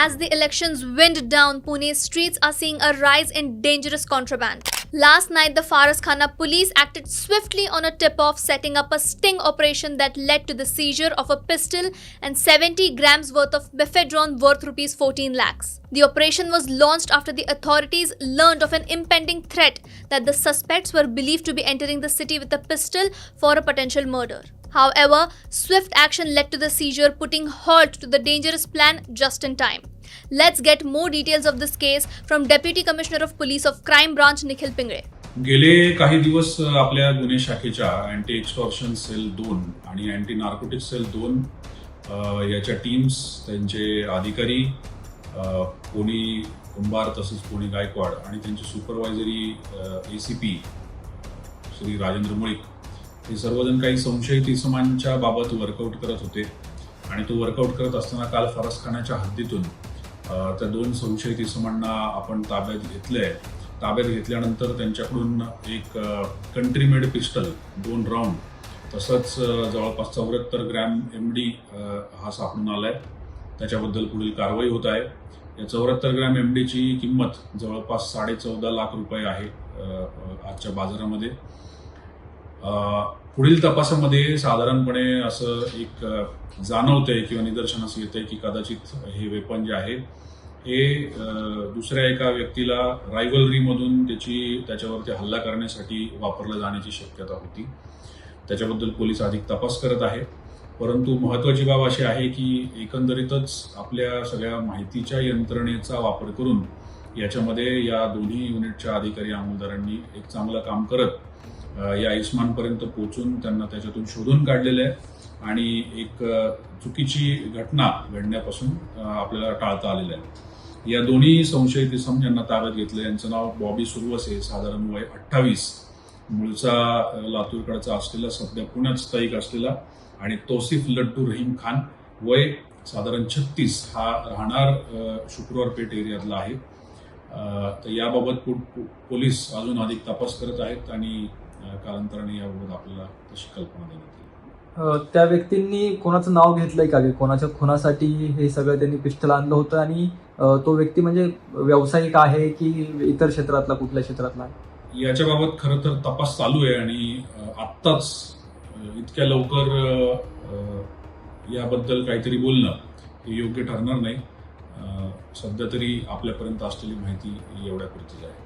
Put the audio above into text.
As the elections wind down, Pune's streets are seeing a rise in dangerous contraband. Last night, the Faraskhana police acted swiftly on a tip-off, setting up a sting operation that led to the seizure of a pistol and 70 grams worth of mephedrone worth rupees 14 lakhs. The operation was launched after the authorities learned of an impending threat that the suspects were believed to be entering the city with a pistol for a potential murder. However, swift action led to the seizure, putting halt to the dangerous plan just in time. Let's get more details of this case from Deputy Commissioner of Police of Crime Branch Nikhil Pingre. गेले काही दिवस आपल्या गुन्हे शाखेच्या anti extortion sale 2 आणि anti narcotic sale 2 याच्या teams, त्यांचे अधिकारी, कोणी कुंभार तसेच कोणी गायकवाड आणि त्यांचे सुपरवायझरी ACP श्री राजेंद्र मुळीक हे सर्वजण काही संशयित इसमांच्या बाबत वर्कआउट करत होते. आणि तो वर्कआउट करत असताना काल फरसखानाच्या हद्दीतून त्या 2 संशयित इसमांना आपण ताब्यात घेतलंय. ताब्यात घेतल्यानंतर त्यांच्याकडून एक कंट्री मेड पिस्टल 2 राऊंड तसंच जवळपास 74 ग्रॅम MD हा सापडून आलाय. त्याच्याबद्दल पुढील कारवाई होत आहे. या 74 ग्रॅम MDची किंमत जवळपास 14.5 लाख रुपये आहे आजच्या बाजारामध्ये. पुढील तपासामध्ये साधारणपणे असं एक जाणवतंय किंवा निदर्शनास येतंय की कदाचित हे वेपन जे आहे हे दुसऱ्या एका व्यक्तीला रायव्हलरीमधून त्याच्यावरती हल्ला करण्यासाठी वापरला जाण्याची शक्यता होती. त्याच्याबद्दल पोलीस अधिक तपास करत आहे. परंतु महत्त्वाची बाब अशी आहे की एकंदरीतच आपल्या सगळ्या माहितीच्या यंत्रणेचा वापर करून याच्यामध्ये या दोन्ही युनिटच्या अधिकारी अंमलदारांनी एक चांगलं काम करत या इस्मांपर्यंत पोहोचून त्यांना त्याच्यातून शोधून काढलेलं आहे आणि एक चुकीची घटना घडण्यापासून आपल्याला टाळता आलेलं आहे. या दोन्ही संशयित इसम ज्यांना ताब्यात घेतलं यांचं नाव बॉबी सुरवसे, साधारण वय 28, मूळचा लातूरकडचा असलेला, सध्या पुण्यात स्थायिक असलेला, आणि तौसिफ लड्डू रहीम खान, वय साधारण 36, हा राहणार शुक्रवार पेठ एरियातला आहे. तर याबाबत पोलीस अजून अधिक तपास करत आहेत आणि कालांतराने याबाबत आपल्याला तशी कल्पना देण्यात येईल. त्या व्यक्तींनी कोणाचं नाव घेतलंय का, कोणाच्या खुनासाठी हे सगळं त्यांनी पिस्टल आणलं होतं, आणि तो व्यक्ती म्हणजे व्यावसायिक आहे की इतर क्षेत्रातला, कुठल्या क्षेत्रातला? याच्याबाबत खरं तर तपास चालू आहे आणि आत्ताच इतक्या लवकर याबद्दल काहीतरी बोलणं हे योग्य ठरणार नाही. सध्या तरी आपल्यापर्यंत असलेली माहिती एवढ्यापुरतीच आहे.